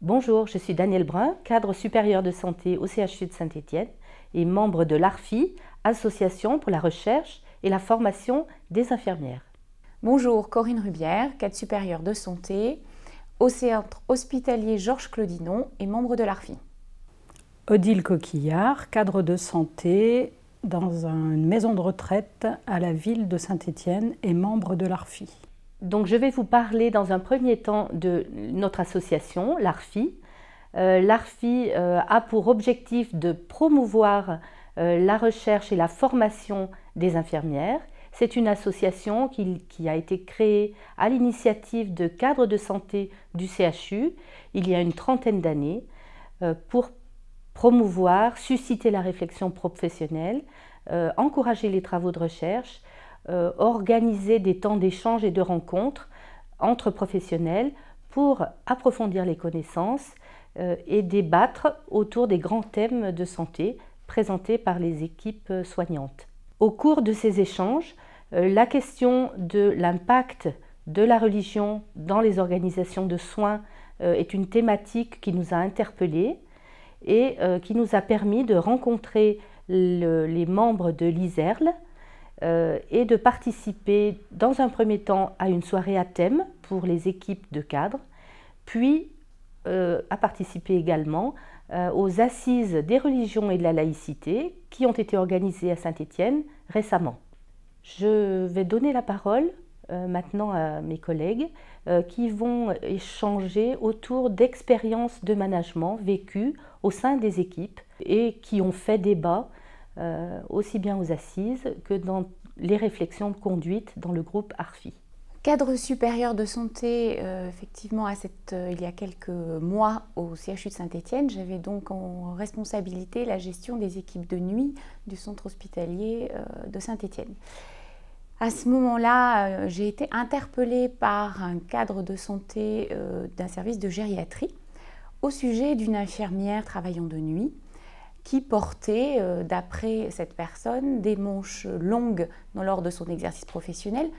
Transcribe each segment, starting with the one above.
Bonjour, je suis Danielle Brun, cadre supérieur de santé au CHU de Saint-Étienne et membre de l'ARFI, Association pour la recherche et la formation des infirmières. Bonjour, Corinne Rubière, cadre supérieur de santé au centre hospitalier Georges Claudinon et membre de l'ARFI. Odile Coquillard, cadre de santé dans une maison de retraite à la ville de Saint-Étienne et membre de l'ARFI. Donc je vais vous parler dans un premier temps de notre association, l'ARFI. L'ARFI a pour objectif de promouvoir la recherche et la formation des infirmières. C'est une association qui a été créée à l'initiative de cadres de santé du CHU il y a une trentaine d'années pour promouvoir, susciter la réflexion professionnelle, encourager les travaux de recherche, organiser des temps d'échange et de rencontres entre professionnels pour approfondir les connaissances et débattre autour des grands thèmes de santé présentés par les équipes soignantes. Au cours de ces échanges, la question de l'impact de la religion dans les organisations de soins est une thématique qui nous a interpellés et qui nous a permis de rencontrer les membres de l'ISERL et de participer dans un premier temps à une soirée à thème pour les équipes de cadres, puis à participer également aux assises des religions et de la laïcité qui ont été organisées à Saint-Étienne récemment. Je vais donner la parole maintenant à mes collègues qui vont échanger autour d'expériences de management vécues au sein des équipes et qui ont fait débat aussi bien aux assises que dans les réflexions conduites dans le groupe ARFI. Cadre supérieur de santé, effectivement, il y a quelques mois au CHU de Saint-Étienne, j'avais donc en responsabilité la gestion des équipes de nuit du centre hospitalier de Saint-Étienne. À ce moment-là, j'ai été interpellée par un cadre de santé d'un service de gériatrie au sujet d'une infirmière travaillant de nuit qui portait, d'après cette personne, des manches longues lors de son exercice professionnel,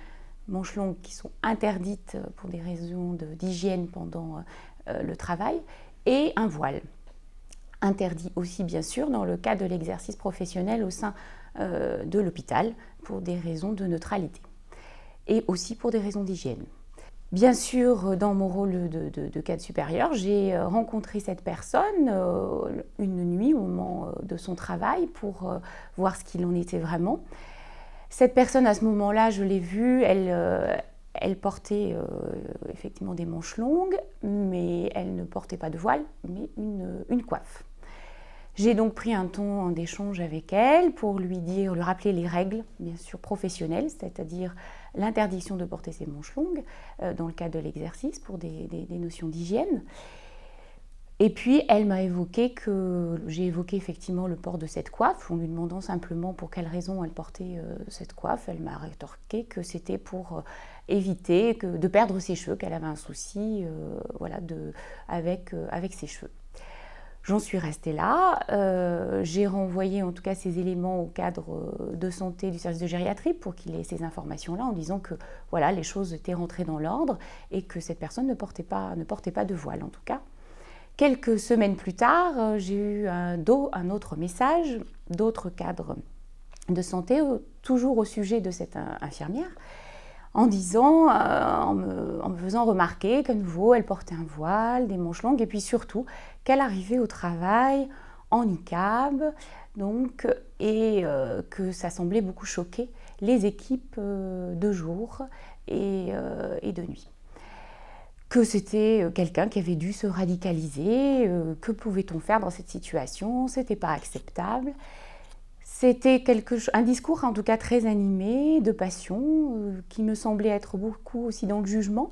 manches longues qui sont interdites pour des raisons d'hygiène pendant le travail, et un voile. Interdit aussi, bien sûr, dans le cadre de l'exercice professionnel au sein de l'hôpital pour des raisons de neutralité et aussi pour des raisons d'hygiène. Bien sûr, dans mon rôle de cadre supérieur, j'ai rencontré cette personne une nuit au moment de son travail pour voir ce qu'il en était vraiment. Cette personne, à ce moment-là, je l'ai vue, elle portait effectivement des manches longues, mais elle ne portait pas de voile, mais une coiffe. J'ai donc pris un temps d'échange avec elle pour lui rappeler les règles, bien sûr professionnelles, c'est-à-dire l'interdiction de porter ses manches longues dans le cadre de l'exercice pour des notions d'hygiène. Et puis elle m'a j'ai évoqué effectivement le port de cette coiffe, en lui demandant simplement pour quelle raison elle portait cette coiffe. Elle m'a rétorqué que c'était pour éviter de perdre ses cheveux, qu'elle avait un souci avec ses cheveux. J'en suis restée là, j'ai renvoyé en tout cas ces éléments au cadre de santé du service de gériatrie pour qu'il ait ces informations-là en disant que voilà, les choses étaient rentrées dans l'ordre et que cette personne ne portait pas de voile en tout cas. Quelques semaines plus tard, j'ai eu un autre message d'autres cadres de santé, toujours au sujet de cette infirmière, en me faisant remarquer qu'à nouveau, elle portait un voile, des manches longues, et puis surtout qu'elle arrivait au travail en niqab, et que ça semblait beaucoup choquer les équipes de jour et de nuit. Que c'était quelqu'un qui avait dû se radicaliser, que pouvait-on faire dans cette situation, c'était pas acceptable. C'était un discours en tout cas très animé, de passion, qui me semblait être beaucoup aussi dans le jugement,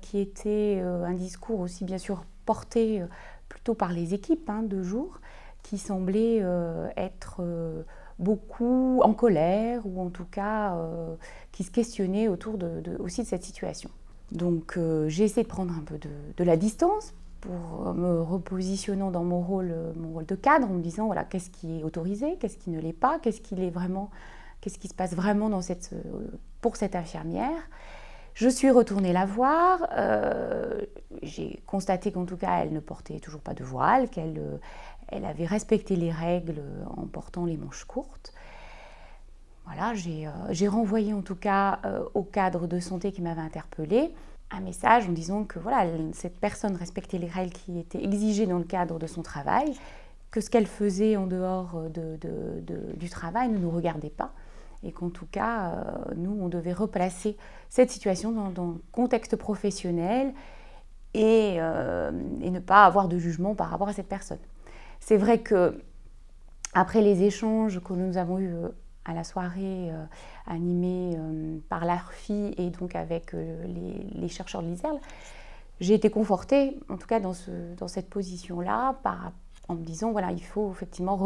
qui était un discours aussi bien sûr porté plutôt par les équipes de jour, qui semblait être beaucoup en colère ou en tout cas qui se questionnait autour aussi de cette situation. Donc j'ai essayé de prendre un peu de la distance pour me repositionnant dans mon rôle de cadre, en me disant voilà, qu'est-ce qui est autorisé, qu'est-ce qui ne l'est pas, qu'est-ce qui se passe vraiment pour cette infirmière. Je suis retournée la voir, j'ai constaté qu'en tout cas elle ne portait toujours pas de voile, qu'elle avait respecté les règles en portant les manches courtes. Voilà, j'ai renvoyé en tout cas au cadre de santé qui m'avait interpellée un message en disant que voilà, cette personne respectait les règles qui étaient exigées dans le cadre de son travail, que ce qu'elle faisait en dehors du travail ne nous regardait pas. Et qu'en tout cas, nous, on devait replacer cette situation dans le contexte professionnel et ne pas avoir de jugement par rapport à cette personne. C'est vrai que après les échanges que nous avons eus à la soirée animée par l'ARFI et donc avec les chercheurs de l'ISERL, j'ai été confortée, en tout cas dans cette position-là, en me disant, voilà, il faut effectivement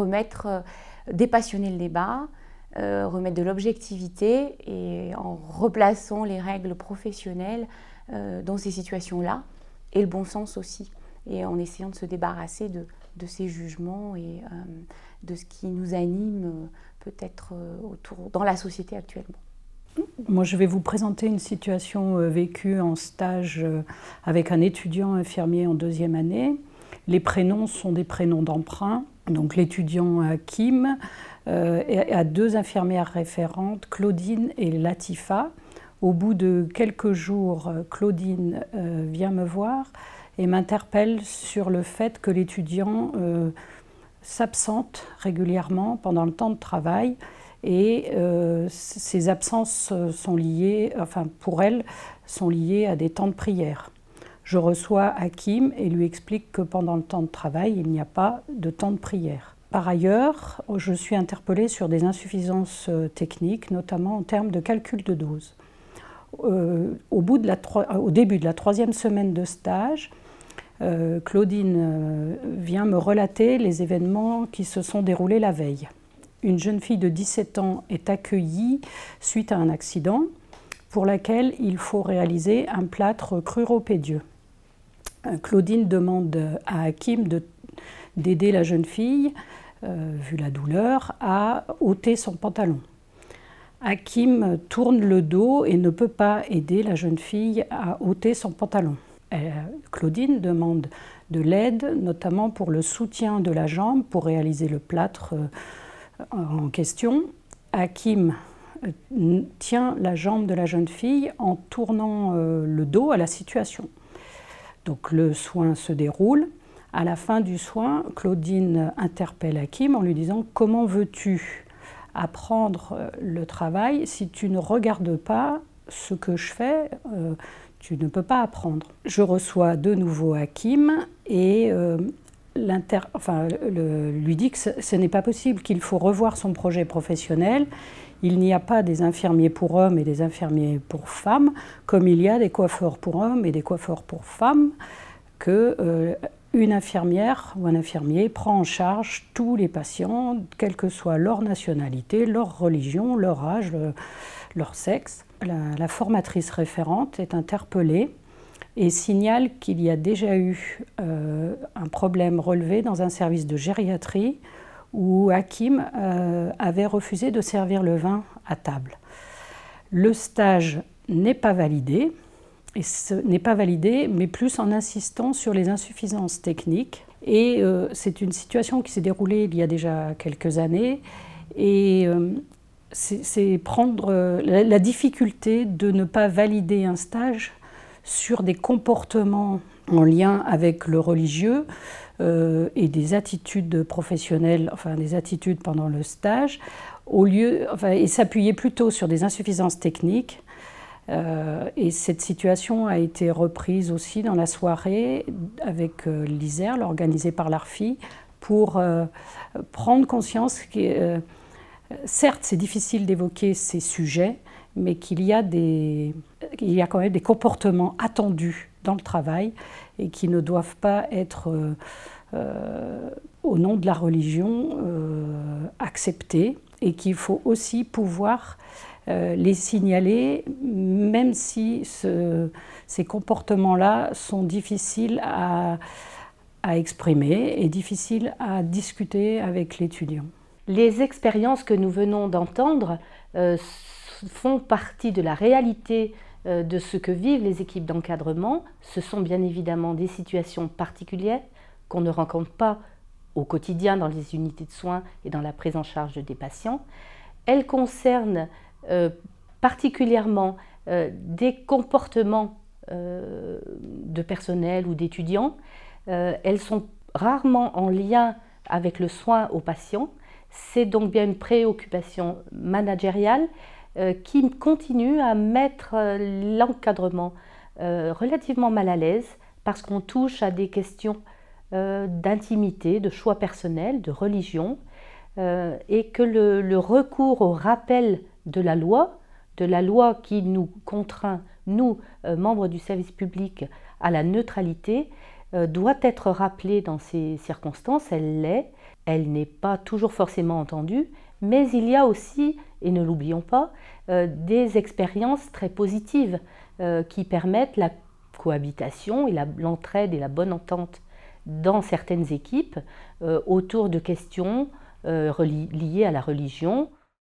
dépassionner le débat, remettre de l'objectivité et en replaçant les règles professionnelles dans ces situations-là et le bon sens aussi, et en essayant de se débarrasser de ces jugements et de ce qui nous anime peut-être dans la société actuellement. Moi, je vais vous présenter une situation vécue en stage avec un étudiant infirmier en 2e année. Les prénoms sont des prénoms d'emprunt. Donc l'étudiant Hakim a 2 infirmières référentes, Claudine et Latifa. Au bout de quelques jours, Claudine vient me voir et m'interpelle sur le fait que l'étudiant s'absente régulièrement pendant le temps de travail et ces absences sont liées, enfin pour elle, sont liées à des temps de prière. Je reçois Hakim et lui explique que pendant le temps de travail, il n'y a pas de temps de prière. Par ailleurs, je suis interpellée sur des insuffisances techniques, notamment en termes de calcul de dose. Au début de la 3e semaine de stage, Claudine vient me relater les événements qui se sont déroulés la veille. Une jeune fille de 17 ans est accueillie suite à un accident pour laquelle il faut réaliser un plâtre cruropédieux. Claudine demande à Hakim d'aider la jeune fille, vu la douleur, à ôter son pantalon. Hakim tourne le dos et ne peut pas aider la jeune fille à ôter son pantalon. Claudine demande de l'aide, notamment pour le soutien de la jambe, pour réaliser le plâtre en question. Hakim tient la jambe de la jeune fille en tournant le dos à la situation. Donc le soin se déroule. À la fin du soin, Claudine interpelle Hakim en lui disant « Comment veux-tu apprendre le travail si tu ne regardes pas ce que je fais tu ne peux pas apprendre ». Je reçois de nouveau Hakim et lui dit que ce n'est pas possible, qu'il faut revoir son projet professionnel. Il n'y a pas des infirmiers pour hommes et des infirmiers pour femmes, comme il y a des coiffeurs pour hommes et des coiffeurs pour femmes, qu'une infirmière ou un infirmier prend en charge tous les patients, quelle que soit leur nationalité, leur religion, leur âge, leur sexe. La formatrice référente est interpellée et signale qu'il y a déjà eu un problème relevé dans un service de gériatrie où Hakim avait refusé de servir le vin à table. Le stage n'est pas validé, et ce n'est pas validé, mais plus en insistant sur les insuffisances techniques. Et c'est une situation qui s'est déroulée il y a déjà quelques années, et c'est prendre la difficulté de ne pas valider un stage sur des comportements en lien avec le religieux et des attitudes professionnelles, enfin des attitudes pendant le stage, et s'appuyer plutôt sur des insuffisances techniques. Et cette situation a été reprise aussi dans la soirée avec l'ISERL, organisée par l'ARFI, pour prendre conscience que, certes, c'est difficile d'évoquer ces sujets, mais qu'il y a quand même des comportements attendus dans le travail et qui ne doivent pas être, au nom de la religion, acceptés, et qu'il faut aussi pouvoir les signaler, même si ces comportements-là sont difficiles à exprimer et difficiles à discuter avec l'étudiant. Les expériences que nous venons d'entendre font partie de la réalité de ce que vivent les équipes d'encadrement. Ce sont bien évidemment des situations particulières qu'on ne rencontre pas au quotidien dans les unités de soins et dans la prise en charge des patients. Elles concernent particulièrement des comportements de personnel ou d'étudiants. Elles sont rarement en lien avec le soin aux patients. C'est donc bien une préoccupation managériale qui continue à mettre l'encadrement relativement mal à l'aise parce qu'on touche à des questions d'intimité, de choix personnel, de religion, et que le recours au rappel de la loi qui nous contraint, nous, membres du service public, à la neutralité, doit être rappelé dans ces circonstances. Elle l'est, elle n'est pas toujours forcément entendue, mais il y a aussi, et ne l'oublions pas, des expériences très positives qui permettent la cohabitation et l'entraide et la bonne entente dans certaines équipes autour de questions liées à la religion